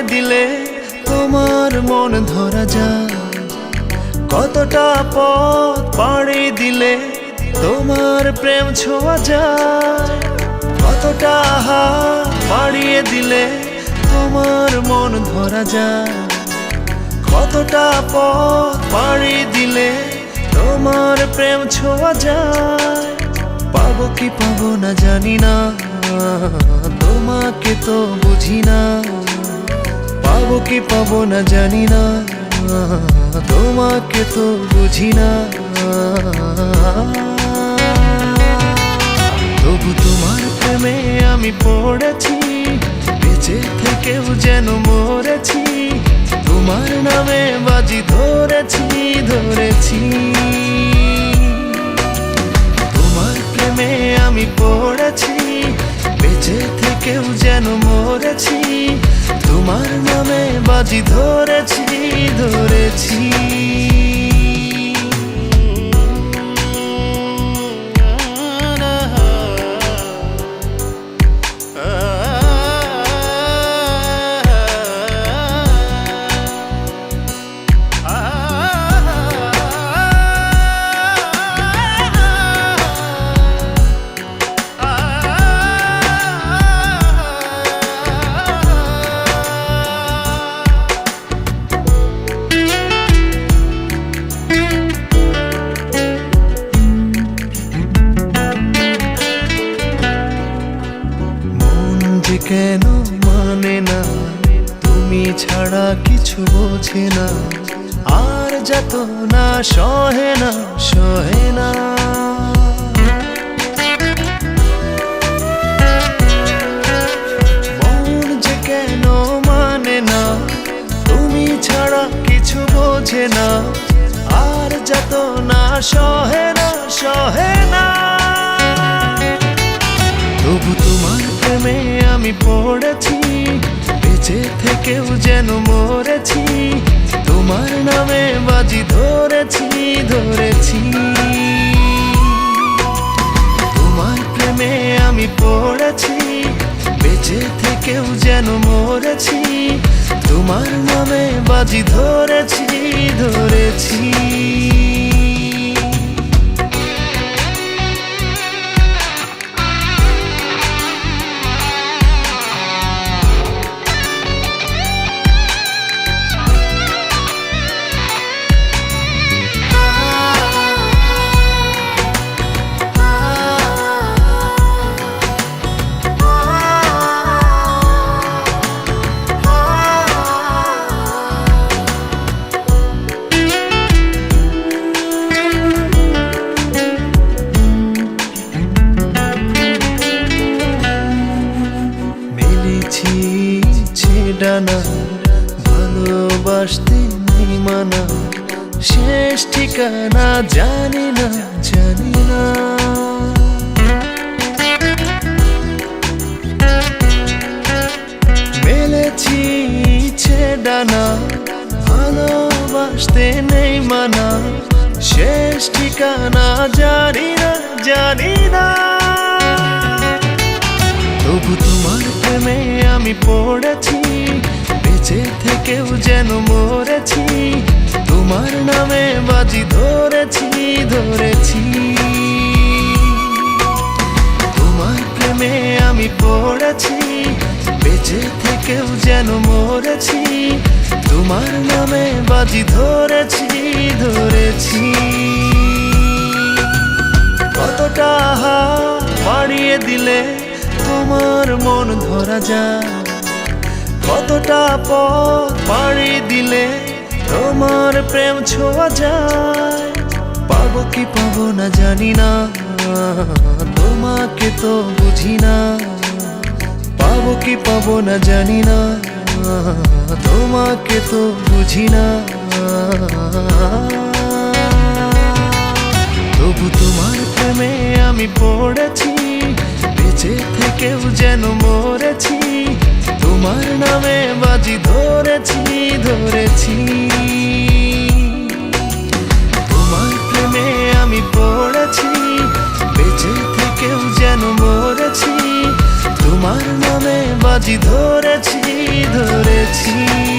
দিলে তোমার মন ধরা যায়। কতটা পথ পাড়ি দিলে তোমার প্রেম ছোঁয়া যায়। কতটা হাত বাড়িয়ে দিলে তোমার মন ধরা যায়। কতটা পথ পাড়ি দিলে তোমার প্রেম ছোঁয়া যায়। পাবো কি পাবো না জানি না, তোমাকে তো বুঝি না। পাবো কি পাবো না জানি না, তোমাকে তো বুঝি না। তবু তোমার প্রেমে আমি পড়েছি, বেঁচে থেকেও যেন মরেছি। তোমার নামে বাজি ধরেছি ধরেছি। তোমার প্রেমে আমি পড়েছি, বেঁচে থেকেও যেন মরেছি। তোমার নামে বাজি ধরেছি ধরেছি। কেন মানে না, তুমি ছাড়া কিছু বোঝে না। আর যত না সহে না সহে না। মন যে কেন মানে না, তুমি ছাড়া কিছু বোঝে না। আর যত না সহে না সহে না। তবু তোমার প্রেমে আমি পড়েছি, বেঁচে থেকেও যেন মরেছি। তোমার নামে বাজি ধরেছি ধরেছি। তোমার প্রেমে আমি পড়েছি, বেঁচে থেকেও যেন মরেছি। তোমার নামে বাজি ধরেছি ধরেছি। ডানা ভালোবাসতে নেই মানা, শেষ ঠিকানা জানি না জানি না। মেলেছি ডানা ভালোবাসতে নেই মানা, শেষ ঠিকানা জানি না জানি না। তবু তোমার প্রেমে আমি পড়েছি, বেঁচে থেকেও যেন মরেছি। তোমার নামে বাজি ধরেছি ধরেছি। তোমার প্রেমে আমি পড়েছি, বেঁচে থেকেও যেন মরেছি। তোমার নামে বাজি ধরেছি ধরেছি। কতটা হাত বাড়িয়ে দিলে তোমার মন ধরা যায়। কতটা পথ পাড়ি দিলে তোমার প্রেম ছোঁয়া যায়। পাবো কি পাবো না জানি না, তোমাকে তো বুঝি না। পাবো কি পাবো না জানি না, তোমাকে তো বুঝি না। তবু তোমার প্রেমে আমি পড়েছি, বেঁচে থেকেও যেন মরেছি। তোমার নামে বাজি ধরেছি ধরেছি। তোমার প্রেমে আমি পড়েছি, বেঁচে থেকেও যেন মরেছি। তোমার নামে বাজি ধরেছি ধরেছি।